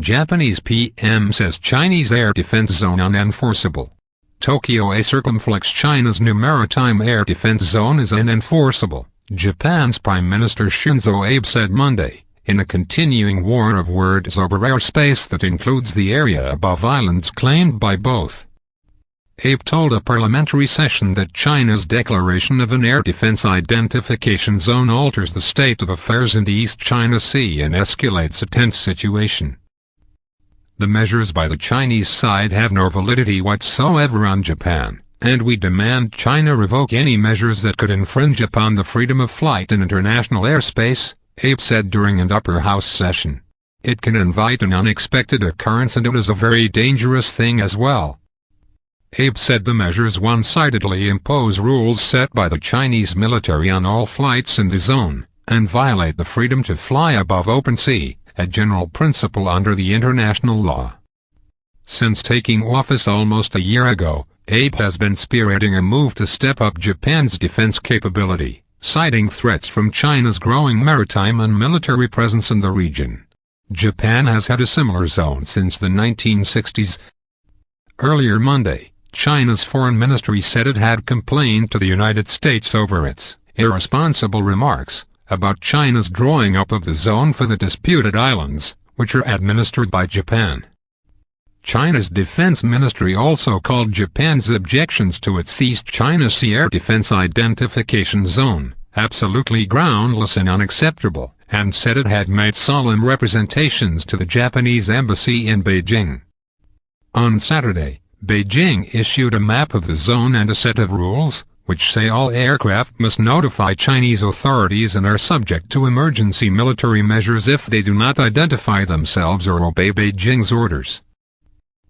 Japanese PM says Chinese air defense zone unenforceable. Tokyo A circumflex China's new maritime air defense zone is unenforceable, Japan's Prime Minister Shinzo Abe said Monday, in a continuing war of words over airspace that includes the area above islands claimed by both. Abe told a parliamentary session that China's declaration of an air defense identification zone alters the state of affairs in the East China Sea and escalates a tense situation. The measures by the Chinese side have no validity whatsoever on Japan, and we demand China revoke any measures that could infringe upon the freedom of flight in international airspace, Abe said during an upper house session. It can invite an unexpected occurrence and it is a very dangerous thing as well. Abe said the measures one-sidedly impose rules set by the Chinese military on all flights in the zone, and violate the freedom to fly above open sea, a general principle under the international law. Since taking office almost a year ago, Abe has been spearheading a move to step up Japan's defense capability, citing threats from China's growing maritime and military presence in the region. Japan has had a similar zone since the 1960s. Earlier Monday, China's foreign ministry said it had complained to the United States over its irresponsible remarks about China's drawing up of the zone for the disputed islands, which are administered by Japan. China's defense ministry also called Japan's objections to its East China Sea air defense identification zone absolutely groundless and unacceptable, and said it had made solemn representations to the Japanese embassy in Beijing. On Saturday, Beijing issued a map of the zone and a set of rules, which say all aircraft must notify Chinese authorities and are subject to emergency military measures if they do not identify themselves or obey Beijing's orders.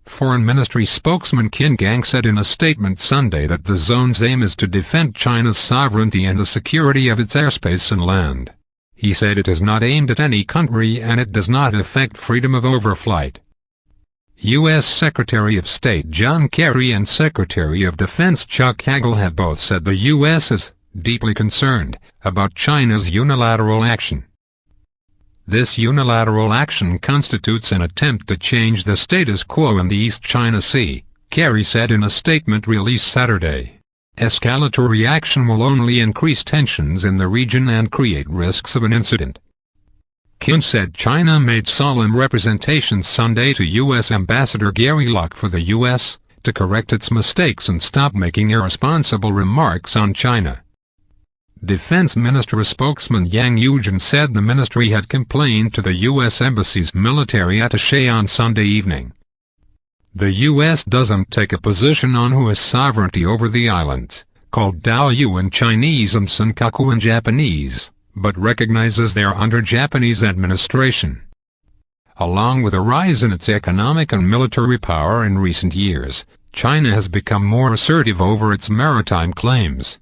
Foreign Ministry spokesman Qin Gang said in a statement Sunday that the zone's aim is to defend China's sovereignty and the security of its airspace and land. He said it is not aimed at any country and it does not affect freedom of overflight. U.S. Secretary of State John Kerry and Secretary of Defense Chuck Hagel have both said the U.S. is deeply concerned about China's unilateral action. This unilateral action constitutes an attempt to change the status quo in the East China Sea, Kerry said in a statement released Saturday. Escalatory action will only increase tensions in the region and create risks of an incident. Kim said China made solemn representations Sunday to U.S. Ambassador Gary Locke for the U.S. to correct its mistakes and stop making irresponsible remarks on China. Defense Ministry spokesman Yang Yujin said the ministry had complained to the U.S. Embassy's military attaché on Sunday evening. The U.S. doesn't take a position on who has sovereignty over the islands, called Daoyu in Chinese and Senkaku in Japanese, but recognizes they are under Japanese administration. Along with a rise in its economic and military power in recent years, China has become more assertive over its maritime claims.